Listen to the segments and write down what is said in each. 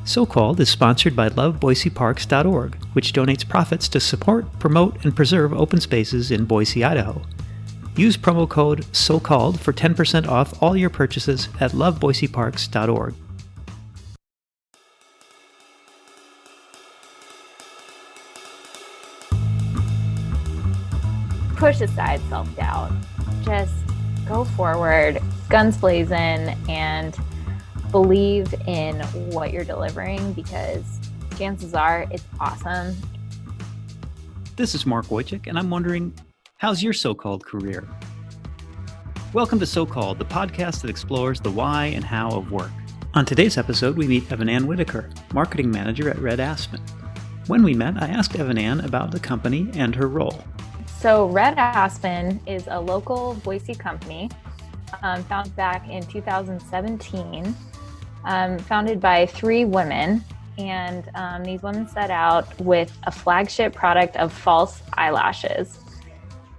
So-Called is sponsored by loveboiseparks.org, which donates profits to support, promote, and preserve open spaces in Boise, Idaho. Use promo code SOCALLED for 10% off all your purchases at loveboiseparks.org. Push aside self-doubt. Just go forward, guns blazing, and believe in what you're delivering, because chances are it's awesome. This is Mark Whitaker, and I'm wondering, how's your so-called career? Welcome to So-Called, the podcast that explores the why and how of work. On today's episode, we meet Evanann Whitaker, marketing manager at Red Aspen. When we met, I asked Evanann about the company and her role. So Red Aspen is a local Boise company founded back in 2017, founded by 3 women. And these women set out with a flagship product of false eyelashes.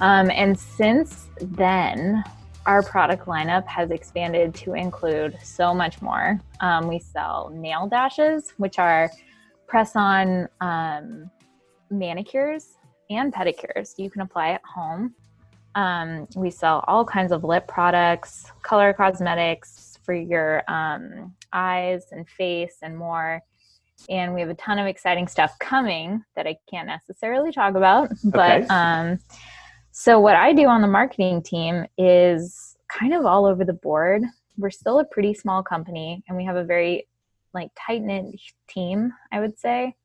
And since then, our product lineup has expanded to include so much more. We sell nail dashes, which are press-on manicures and pedicures you can apply at home. We sell all kinds of lip products, color cosmetics for your eyes and face and more. And we have a ton of exciting stuff coming that I can't necessarily talk about. Okay. But so what I do on the marketing team is kind of all over the board. We're still a pretty small company, and we have a very tight-knit team, I would say.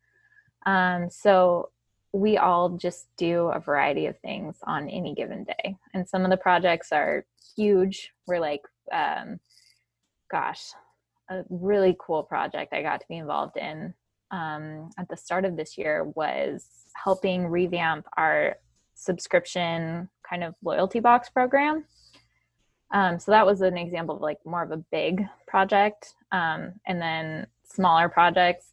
So we all just do a variety of things on any given day. And some of the projects are huge. We're a really cool project I got to be involved in at the start of this year was helping revamp our subscription kind of loyalty box program. So that was an example of more of a big project. And then smaller projects,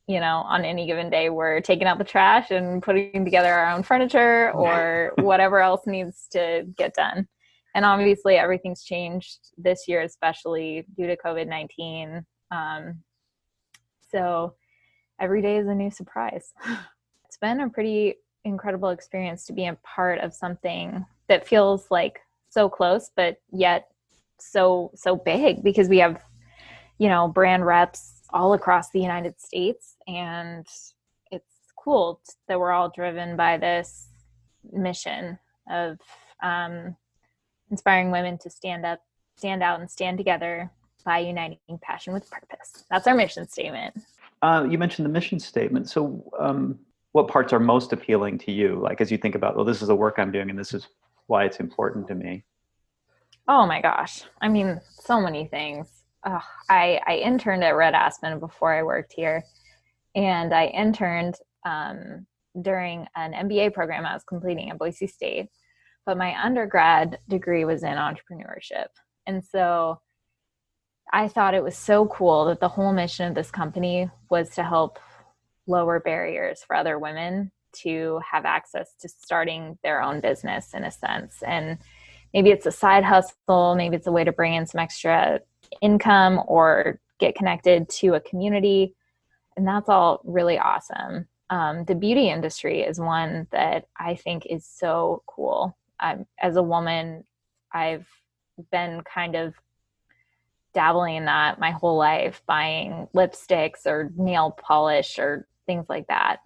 on any given day, we're taking out the trash and putting together our own furniture or whatever else needs to get done. And obviously everything's changed this year, especially due to COVID-19. So every day is a new surprise. It's been a pretty incredible experience to be a part of something that feels so close, but yet so big, because we have, brand reps all across the United States. And it's cool that we're all driven by this mission of inspiring women to stand out, and stand together by uniting passion with purpose. That's our mission statement. You mentioned the mission statement. So what parts are most appealing to you? As you think about, well, this is the work I'm doing and this is why it's important to me. Oh my gosh. I mean, so many things. I interned at Red Aspen before I worked here. And I interned during an MBA program I was completing at Boise State. But my undergrad degree was in entrepreneurship. And so I thought it was so cool that the whole mission of this company was to help lower barriers for other women to have access to starting their own business, in a sense. And maybe it's a side hustle, maybe it's a way to bring in some extra income or get connected to a community. And that's all really awesome. The beauty industry is one that I think is so cool. As a woman, I've been kind of dabbling in that my whole life, buying lipsticks or nail polish or things like that.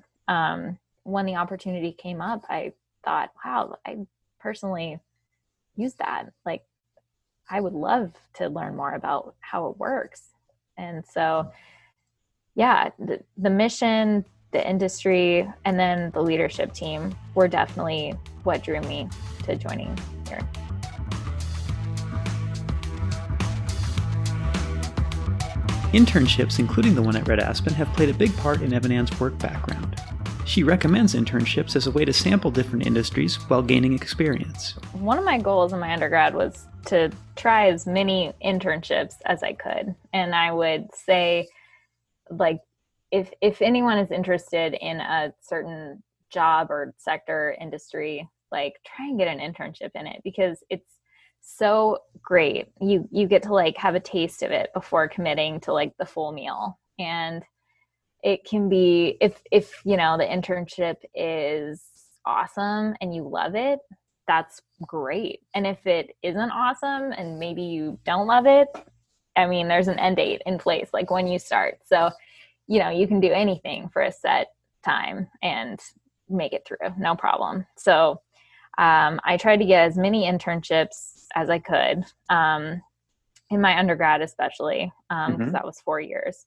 When the opportunity came up, I thought, wow, I personally use that. I would love to learn more about how it works. And so, yeah, the mission, the industry, and then the leadership team were definitely what drew me to joining here. Internships, including the one at Red Aspen, have played a big part in Evanann's work background. She recommends internships as a way to sample different industries while gaining experience. One of my goals in my undergrad was to try as many internships as I could. And I would say, if anyone is interested in a certain job or sector, industry, try and get an internship in it, because it's so great. You get to have a taste of it before committing to the full meal. And it can be, if the internship is awesome and you love it, that's great. And if it isn't awesome and maybe you don't love it, I mean, there's an end date in place, like when you start. So, you can do anything for a set time and make it through, no problem. So I tried to get as many internships as I could, in my undergrad especially, because that was 4 years.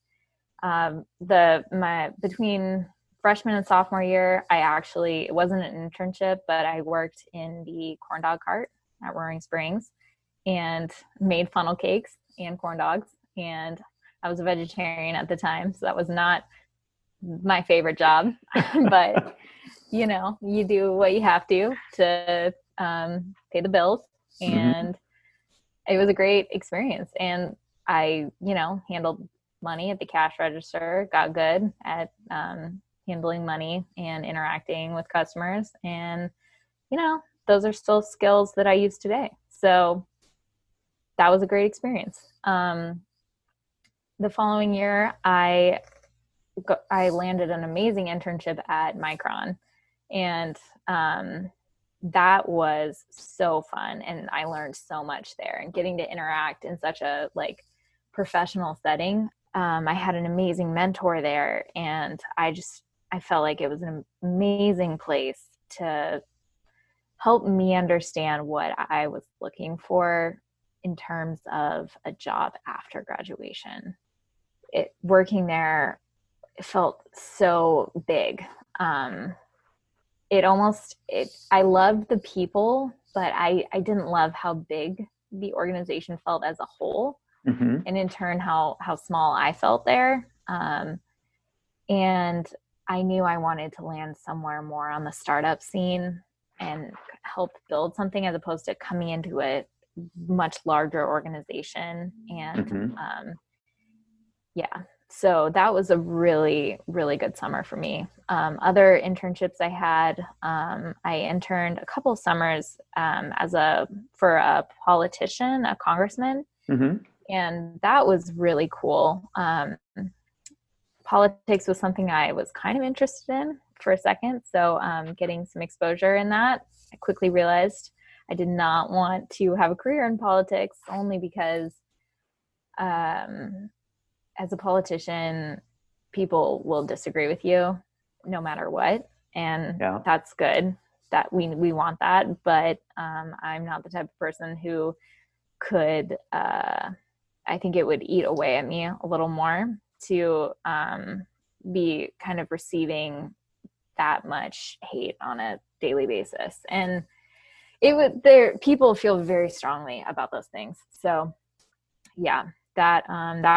Between freshman and sophomore year, it wasn't an internship, but I worked in the corn dog cart at Roaring Springs and made funnel cakes and corn dogs. And I was a vegetarian at the time, so that was not my favorite job, but you do what you have to pay the bills. And it was a great experience. And I, handled money at the cash register, got good at handling money and interacting with customers. And, those are still skills that I use today. So that was a great experience. The following year, I landed an amazing internship at Micron. And that was so fun. And I learned so much there, and getting to interact in such a professional setting. I had an amazing mentor there, and I felt like it was an amazing place to help me understand what I was looking for in terms of a job after graduation. Working there, it felt so big. I loved the people, but I didn't love how big the organization felt as a whole. And in turn, how small I felt there. And I knew I wanted to land somewhere more on the startup scene and help build something, as opposed to coming into a much larger organization. And so that was a really, really good summer for me. Other internships I had, I interned a couple of summers for a politician, a congressman. And that was really cool. Politics was something I was kind of interested in for a second. So getting some exposure in that, I quickly realized I did not want to have a career in politics, only because as a politician, people will disagree with you no matter what. And that's good. That we want that. But I'm not the type of person who could, I think it would eat away at me a little more to be kind of receiving that much hate on a daily basis. And people feel very strongly about those things. So that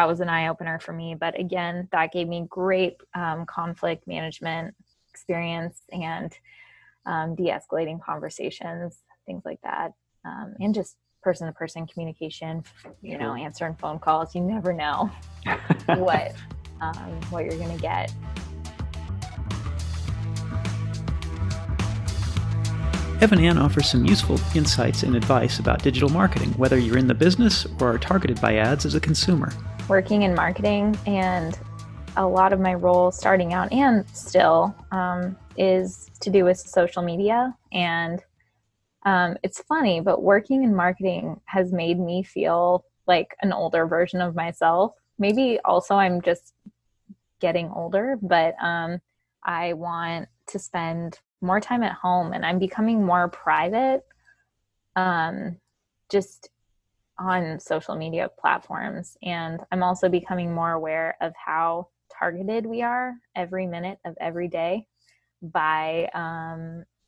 was an eye-opener for me. But again, that gave me great conflict management experience and de-escalating conversations, things like that, and just person-to-person communication, answering phone calls. You never know what you're going to get. Evanann offers some useful insights and advice about digital marketing, whether you're in the business or are targeted by ads as a consumer. Working in marketing, and a lot of my role starting out and still is to do with social media. And it's funny, but working in marketing has made me feel like an older version of myself. Maybe also I'm just getting older, but I want to spend more time at home, and I'm becoming more private just on social media platforms. And I'm also becoming more aware of how targeted we are every minute of every day by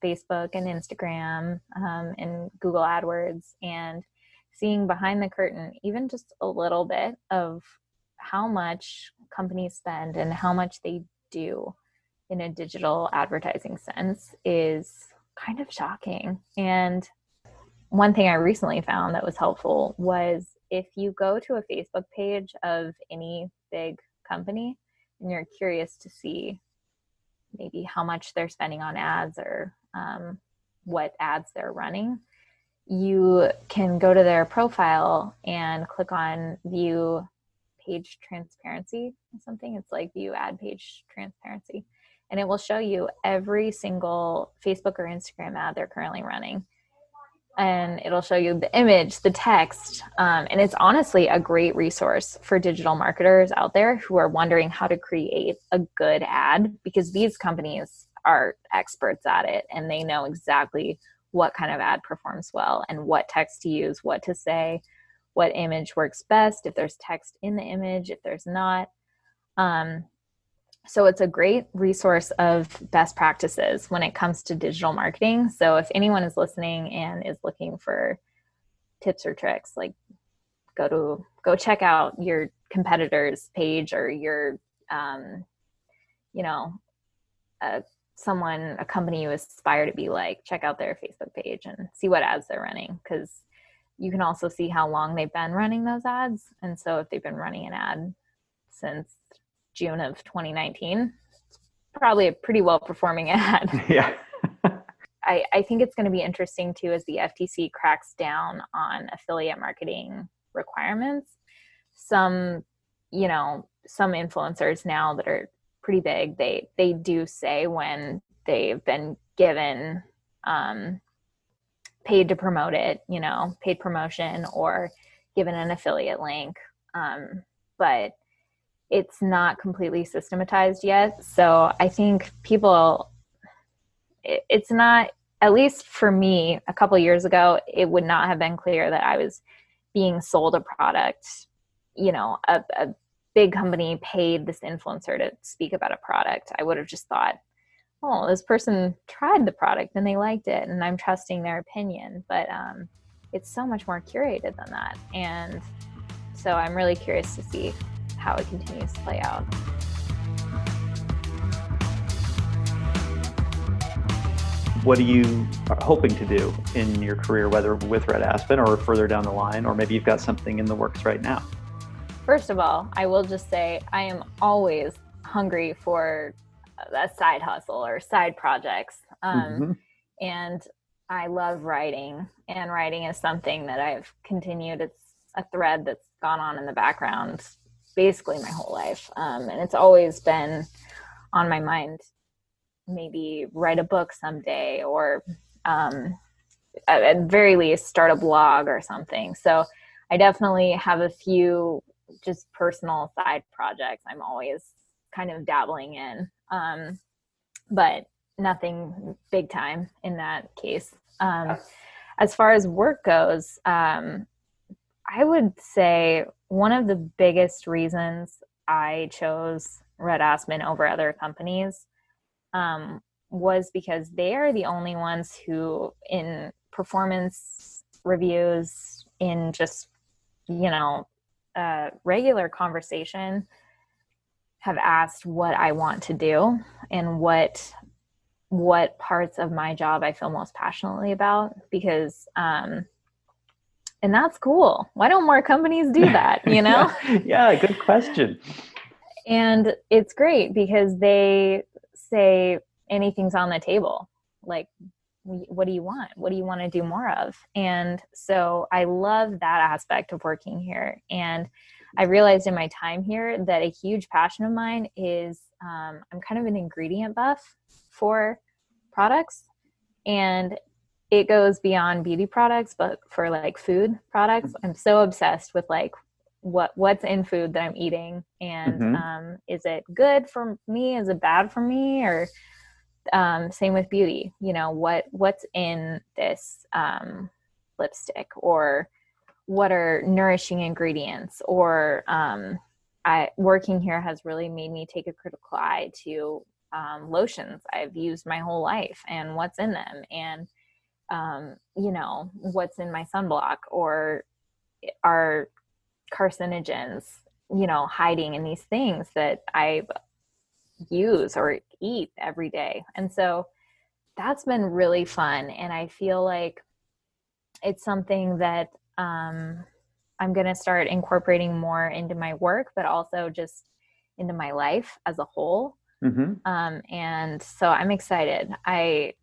Facebook and Instagram and Google AdWords, and seeing behind the curtain, even just a little bit of how much companies spend and how much they do in a digital advertising sense is kind of shocking. And one thing I recently found that was helpful was, if you go to a Facebook page of any big company and you're curious to see maybe how much they're spending on ads or what ads they're running, you can go to their profile and click on view page transparency or something. It's like view ad page transparency. And it will show you every single Facebook or Instagram ad they're currently running. And it'll show you the image, the text. And it's honestly a great resource for digital marketers out there who are wondering how to create a good ad, because these companies are experts at it and they know exactly what kind of ad performs well and what text to use, what to say, what image works best, if there's text in the image, if there's not. So it's a great resource of best practices when it comes to digital marketing. So if anyone is listening and is looking for tips or tricks, like go check out your competitor's page or your, a company you aspire to be like, check out their Facebook page and see what ads they're running, because you can also see how long they've been running those ads. And so if they've been running an ad since June of 2019, probably a pretty well performing ad. Yeah. I think it's going to be interesting too as the FTC cracks down on affiliate marketing requirements. Some influencers now that are pretty big, they do say when they've been given paid to promote it, paid promotion or given an affiliate link. But it's not completely systematized yet. So I think it's not, at least for me, a couple of years ago, it would not have been clear that I was being sold a product. A big company paid this influencer to speak about a product. I would have just thought, oh, this person tried the product and they liked it and I'm trusting their opinion. But it's so much more curated than that. And so I'm really curious to see how it continues to play out. What are you hoping to do in your career, whether with Red Aspen or further down the line, or maybe you've got something in the works right now? First of all, I will just say I am always hungry for a side hustle or side projects. And I love writing, and writing is something that I've continued. It's a thread that's gone on in the background basically my whole life. And it's always been on my mind, maybe write a book someday, or at very least start a blog or something. So I definitely have a few just personal side projects I'm always kind of dabbling in, but nothing big time in that case. As far as work goes, I would say one of the biggest reasons I chose Red Aspen over other companies was because they are the only ones who, in performance reviews, in just, regular conversation, have asked what I want to do and what parts of my job I feel most passionately about, because and that's cool. Why don't more companies do that, Yeah, good question. And it's great because they say anything's on the table. Like, what do you want? What do you want to do more of? And so I love that aspect of working here. And I realized in my time here that a huge passion of mine is I'm kind of an ingredient buff for products. And it goes beyond beauty products, but for like food products, I'm so obsessed with like what's in food that I'm eating, and is it good for me? Is it bad for me? Or same with beauty, what's in this lipstick, or what are nourishing ingredients, or working here has really made me take a critical eye to lotions I've used my whole life and what's in them, and what's in my sunblock, or are carcinogens, hiding in these things that I use or eat every day. And so that's been really fun. And I feel like it's something that I'm going to start incorporating more into my work, but also just into my life as a whole. And so I'm excited. I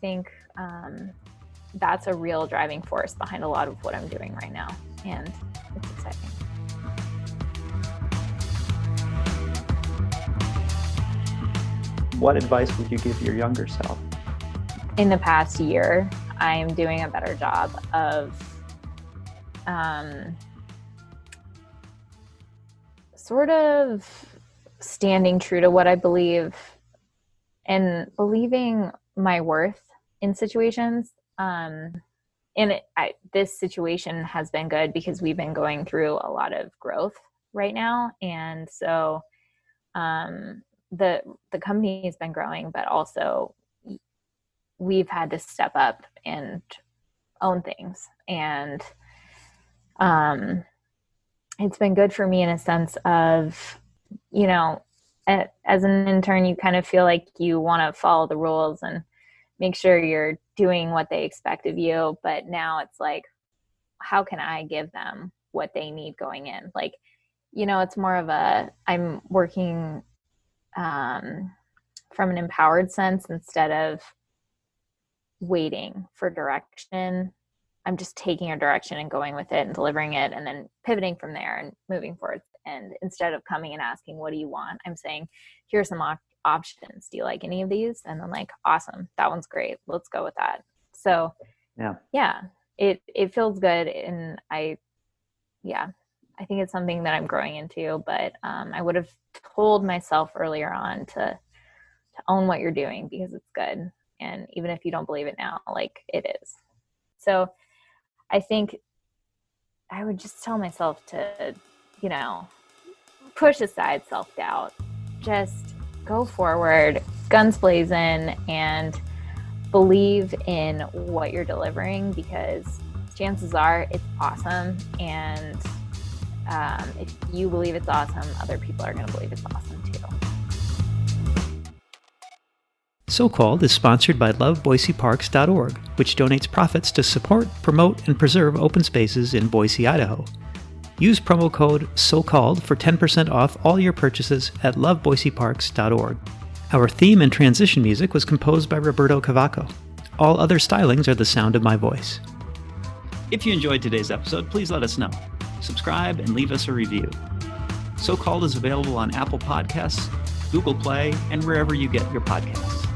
think that's a real driving force behind a lot of what I'm doing right now. And it's exciting. what advice would you give your younger self? In the past year, I'm doing a better job of sort of standing true to what I believe and believing my worth in situations. This situation has been good because we've been going through a lot of growth right now. And so the company has been growing, but also we've had to step up and own things. And it's been good for me in a sense of, as an intern, you kind of feel like you want to follow the rules and make sure you're doing what they expect of you. But now it's like, how can I give them what they need going in? Like, it's more of I'm working from an empowered sense instead of waiting for direction. I'm just taking a direction and going with it and delivering it and then pivoting from there and moving forward. And instead of coming and asking, what do you want? I'm saying, here's some options. Do you like any of these? And I'm like, awesome. That one's great. Let's go with that. So yeah, it feels good. And I think it's something that I'm growing into, but I would have told myself earlier on to own what you're doing because it's good. And even if you don't believe it now, like it is. So I think I would just tell myself to, push aside self-doubt, just go forward, guns blazing, and believe in what you're delivering because chances are it's awesome. And if you believe it's awesome, other people are going to believe it's awesome too. So Called is sponsored by loveboiseparks.org, which donates profits to support, promote, and preserve open spaces in Boise, Idaho. Use promo code SOCALLED for 10% off all your purchases at loveboiseparks.org. Our theme and transition music was composed by Roberto Cavaco. All other stylings are the sound of my voice. If you enjoyed today's episode, please let us know. Subscribe and leave us a review. So Called is available on Apple Podcasts, Google Play, and wherever you get your podcasts.